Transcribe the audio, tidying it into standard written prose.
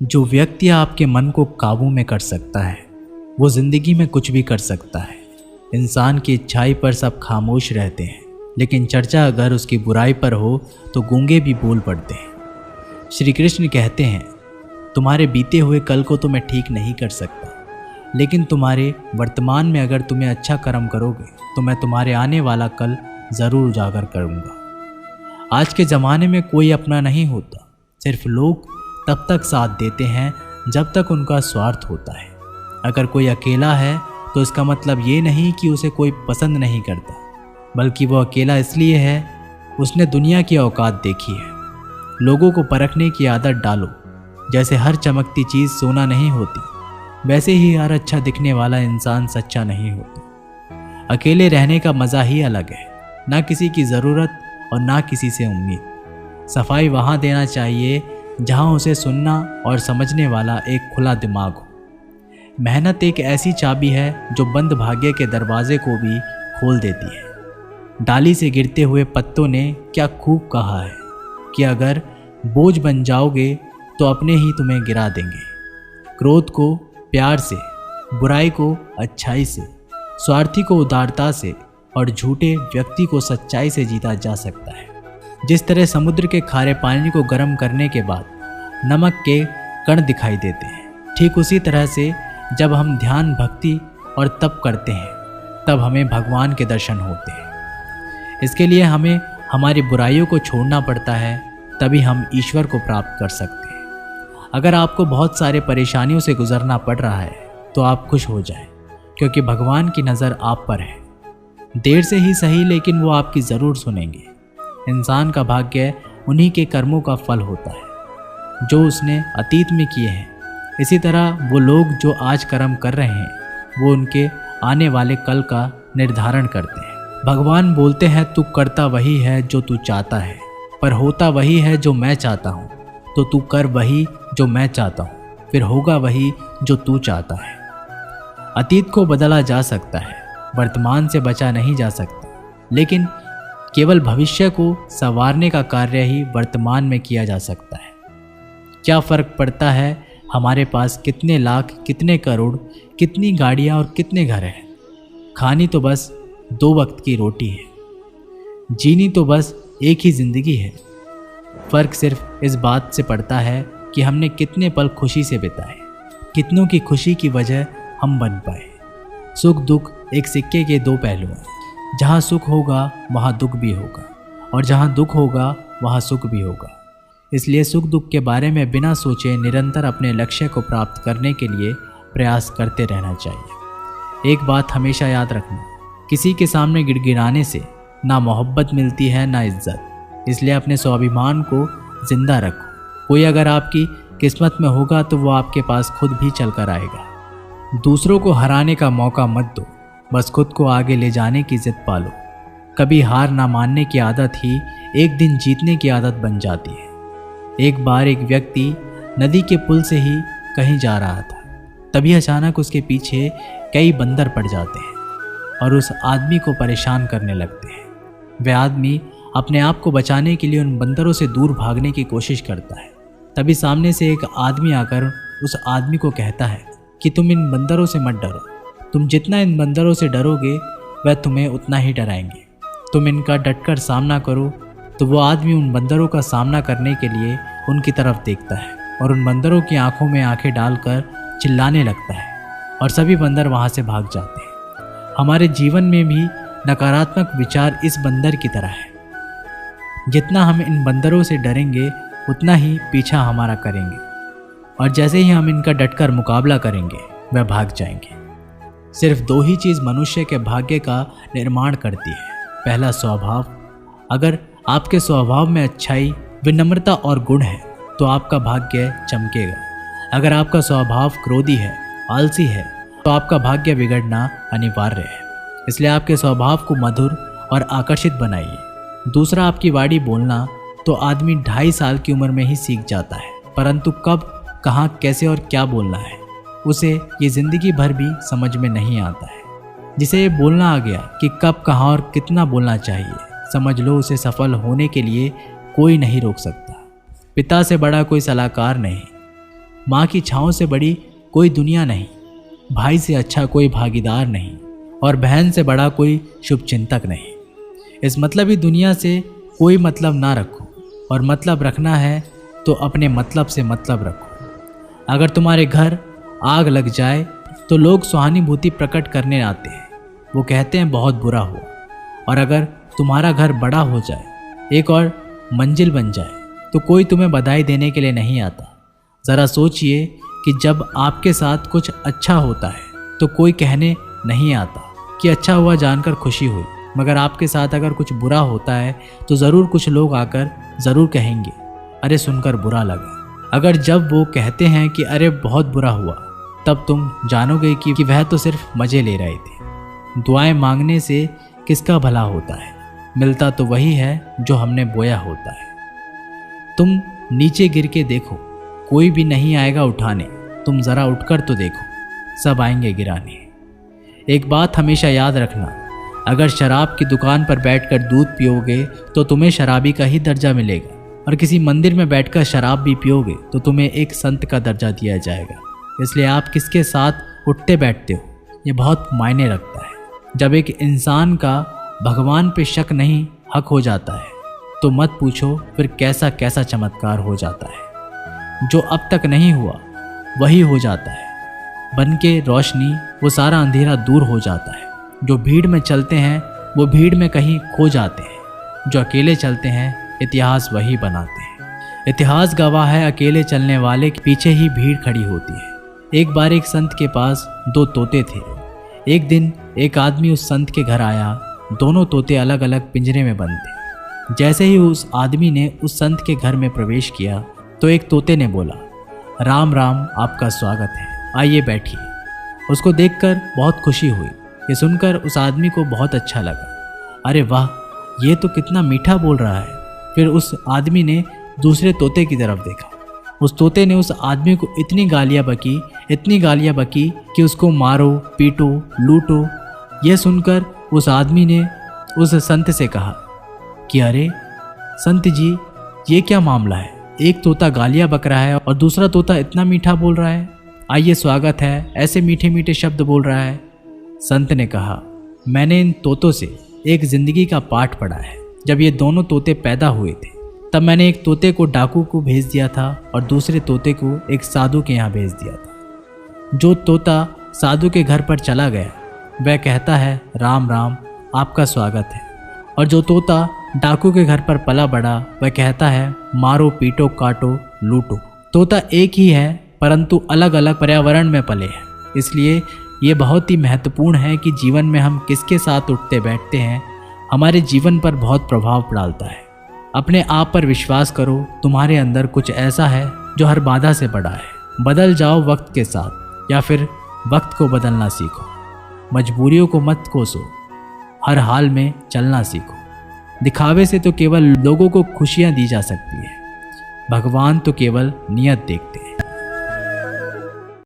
जो व्यक्ति आपके मन को काबू में कर सकता है वो जिंदगी में कुछ भी कर सकता है। इंसान की इच्छाई पर सब खामोश रहते हैं, लेकिन चर्चा अगर उसकी बुराई पर हो तो गूंगे भी बोल पड़ते हैं। श्री कृष्ण कहते हैं, तुम्हारे बीते हुए कल को तो मैं ठीक नहीं कर सकता, लेकिन तुम्हारे वर्तमान में अगर तुम्हें अच्छा कर्म करोगे तो मैं तुम्हारे आने वाला कल ज़रूर उजागर करूँगा। आज के ज़माने में कोई अपना नहीं होता, सिर्फ लोग तब तक साथ देते हैं जब तक उनका स्वार्थ होता है। अगर कोई अकेला है तो इसका मतलब ये नहीं कि उसे कोई पसंद नहीं करता, बल्कि वो अकेला इसलिए है उसने दुनिया की औकात देखी है। लोगों को परखने की आदत डालो। जैसे हर चमकती चीज़ सोना नहीं होती, वैसे ही हर अच्छा दिखने वाला इंसान सच्चा नहीं होता। अकेले रहने का मज़ा ही अलग है, ना किसी की ज़रूरत और ना किसी से उम्मीद। सफाई वहाँ देना चाहिए जहाँ उसे सुनना और समझने वाला एक खुला दिमाग हो। मेहनत एक ऐसी चाबी है जो बंद भाग्य के दरवाजे को भी खोल देती है। डाली से गिरते हुए पत्तों ने क्या खूब कहा है कि अगर बोझ बन जाओगे तो अपने ही तुम्हें गिरा देंगे। क्रोध को प्यार से, बुराई को अच्छाई से, स्वार्थी को उदारता से और झूठे व्यक्ति को सच्चाई से जीता जा सकता है। जिस तरह समुद्र के खारे पानी को गर्म करने के बाद नमक के कण दिखाई देते हैं, ठीक उसी तरह से जब हम ध्यान, भक्ति और तप करते हैं तब हमें भगवान के दर्शन होते हैं। इसके लिए हमें हमारी बुराइयों को छोड़ना पड़ता है, तभी हम ईश्वर को प्राप्त कर सकते हैं। अगर आपको बहुत सारे परेशानियों से गुजरना पड़ रहा है तो आप खुश हो जाएं, क्योंकि भगवान की नज़र आप पर है। देर से ही सही, लेकिन वो आपकी ज़रूर सुनेंगे। इंसान का भाग्य उन्हीं के कर्मों का फल होता है जो उसने अतीत में किए हैं। इसी तरह वो लोग जो आज कर्म कर रहे हैं वो उनके आने वाले कल का निर्धारण करते हैं। भगवान बोलते हैं, तू करता वही है जो तू चाहता है, पर होता वही है जो मैं चाहता हूँ। तो तू कर वही जो मैं चाहता हूँ, फिर होगा वही जो तू चाहता है। अतीत को बदला जा सकता है, वर्तमान से बचा नहीं जा सकता, लेकिन केवल भविष्य को संवारने का कार्य ही वर्तमान में किया जा सकता है। क्या फ़र्क पड़ता है हमारे पास कितने लाख, कितने करोड़, कितनी गाड़ियाँ और कितने घर हैं। खानी तो बस 2 वक्त की रोटी है, जीनी तो बस एक ही ज़िंदगी है। फ़र्क सिर्फ इस बात से पड़ता है कि हमने कितने पल खुशी से बिताए, कितनों की खुशी की वजह हम बन पाए। सुख दुख एक सिक्के के 2 पहलू हैं। जहाँ सुख होगा वहाँ दुख भी होगा, और जहाँ दुख होगा वहाँ सुख भी होगा। इसलिए सुख दुख के बारे में बिना सोचे निरंतर अपने लक्ष्य को प्राप्त करने के लिए प्रयास करते रहना चाहिए। एक बात हमेशा याद रखना, किसी के सामने गिड़गिड़ाने से ना मोहब्बत मिलती है ना इज्जत। इसलिए अपने स्वाभिमान को जिंदा रखो। कोई अगर आपकी किस्मत में होगा तो वो आपके पास खुद भी चल कर आएगा। दूसरों को हराने का मौका मत दो, बस खुद को आगे ले जाने की जिद पालो। कभी हार ना मानने की आदत ही एक दिन जीतने की आदत बन जाती है। एक बार एक व्यक्ति नदी के पुल से ही कहीं जा रहा था, तभी अचानक उसके पीछे कई बंदर पड़ जाते हैं और उस आदमी को परेशान करने लगते हैं। वह आदमी अपने आप को बचाने के लिए उन बंदरों से दूर भागने की कोशिश करता है। तभी सामने से एक आदमी आकर उस आदमी को कहता है कि तुम इन बंदरों से मत डरो, तुम जितना इन बंदरों से डरोगे वह तुम्हें उतना ही डराएंगे। तुम इनका डटकर सामना करो। तो वो आदमी उन बंदरों का सामना करने के लिए उनकी तरफ देखता है और उन बंदरों की आंखों में आंखें डालकर चिल्लाने लगता है, और सभी बंदर वहाँ से भाग जाते हैं। हमारे जीवन में भी नकारात्मक विचार इस बंदर की तरह है। जितना हम इन बंदरों से डरेंगे उतना ही पीछा हमारा करेंगे, और जैसे ही हम इनका डटकर मुकाबला करेंगे वह भाग जाएंगे। सिर्फ 2 ही चीज़ मनुष्य के भाग्य का निर्माण करती है। पहला, स्वभाव। अगर आपके स्वभाव में अच्छाई, विनम्रता और गुण है तो आपका भाग्य चमकेगा। अगर आपका स्वभाव क्रोधी है, आलसी है, तो आपका भाग्य बिगड़ना अनिवार्य है। इसलिए आपके स्वभाव को मधुर और आकर्षित बनाइए। दूसरा, आपकी वाणी बोलना तो आदमी 2.5 साल की उम्र में ही सीख जाता है, परंतु कब, कहाँ, कैसे और क्या बोलना है उसे ये ज़िंदगी भर भी समझ में नहीं आता है। जिसे ये बोलना आ गया कि कब, कहाँ और कितना बोलना चाहिए, समझ लो उसे सफल होने के लिए कोई नहीं रोक सकता। पिता से बड़ा कोई सलाहकार नहीं, माँ की छाँव से बड़ी कोई दुनिया नहीं, भाई से अच्छा कोई भागीदार नहीं, और बहन से बड़ा कोई शुभचिंतक नहीं। इस मतलबी दुनिया से कोई मतलब ना रखो, और मतलब रखना है तो अपने मतलब से मतलब रखो। अगर तुम्हारे घर आग लग जाए तो लोग सहानुभूति प्रकट करने आते हैं, वो कहते हैं बहुत बुरा हुआ। और अगर तुम्हारा घर बड़ा हो जाए, एक और मंजिल बन जाए, तो कोई तुम्हें बधाई देने के लिए नहीं आता। ज़रा सोचिए कि जब आपके साथ कुछ अच्छा होता है तो कोई कहने नहीं आता कि अच्छा हुआ जानकर खुशी हुई, मगर आपके साथ अगर कुछ बुरा होता है तो ज़रूर कुछ लोग आकर ज़रूर कहेंगे अरे सुनकर बुरा लगा। अगर जब वो कहते हैं कि अरे बहुत बुरा हुआ, तब तुम जानोगे कि वह तो सिर्फ मज़े ले रहे थे। दुआएं मांगने से किसका भला होता है, मिलता तो वही है जो हमने बोया होता है। तुम नीचे गिर के देखो, कोई भी नहीं आएगा उठाने, तुम ज़रा उठकर तो देखो, सब आएंगे गिराने। एक बात हमेशा याद रखना, अगर शराब की दुकान पर बैठकर दूध पियोगे तो तुम्हें शराबी का ही दर्जा मिलेगा, और किसी मंदिर में बैठकर शराब भी पियोगे तो तुम्हें एक संत का दर्जा दिया जाएगा। इसलिए आप किसके साथ उठते बैठते हो ये बहुत मायने रखता है। जब एक इंसान का भगवान पे शक नहीं हक हो जाता है तो मत पूछो फिर कैसा कैसा चमत्कार हो जाता है। जो अब तक नहीं हुआ वही हो जाता है, बन के रोशनी वो सारा अंधेरा दूर हो जाता है। जो भीड़ में चलते हैं वो भीड़ में कहीं खो जाते हैं, जो अकेले चलते हैं इतिहास वही बनाते हैं। इतिहास गवाह है अकेले चलने वाले के पीछे ही भीड़ खड़ी होती है। एक बार एक संत के पास 2 तोते थे। एक दिन एक आदमी उस संत के घर आया, दोनों तोते अलग अलग पिंजरे में बंद थे। जैसे ही उस आदमी ने उस संत के घर में प्रवेश किया तो एक तोते ने बोला, राम राम, आपका स्वागत है, आइए बैठिए। उसको देखकर बहुत खुशी हुई। ये सुनकर उस आदमी को बहुत अच्छा लगा। अरे वाह, ये तो कितना मीठा बोल रहा है। फिर उस आदमी ने दूसरे तोते की तरफ देखा। उस तोते ने उस आदमी को इतनी गालियाँ बकी कि उसको मारो, पीटो, लूटो। यह सुनकर उस आदमी ने उस संत से कहा कि अरे संत जी, ये क्या मामला है? एक तोता गालियाँ बक रहा है और दूसरा तोता इतना मीठा बोल रहा है, आइए स्वागत है, ऐसे मीठे मीठे शब्द बोल रहा है। संत ने कहा, मैंने इन तोतों से एक जिंदगी का पाठ पढ़ा है। जब ये दोनों तोते पैदा हुए थे तब मैंने एक तोते को डाकू को भेज दिया था और दूसरे तोते को एक साधु के यहाँ भेज दिया था। जो तोता साधु के घर पर चला गया वह कहता है राम राम, आपका स्वागत है, और जो तोता डाकू के घर पर पला बड़ा वह कहता है मारो, पीटो, काटो, लूटो। तोता एक ही है परंतु अलग अलग पर्यावरण में पले हैं। इसलिए ये बहुत ही महत्वपूर्ण है कि जीवन में हम किसके साथ उठते बैठते हैं हमारे जीवन पर बहुत प्रभाव डालता है। अपने आप पर विश्वास करो, तुम्हारे अंदर कुछ ऐसा है जो हर बाधा से बड़ा है। बदल जाओ वक्त के साथ, या फिर वक्त को बदलना सीखो। मजबूरियों को मत कोसो, हर हाल में चलना सीखो। दिखावे से तो केवल लोगों को खुशियां दी जा सकती है, भगवान तो केवल नियत देखते हैं।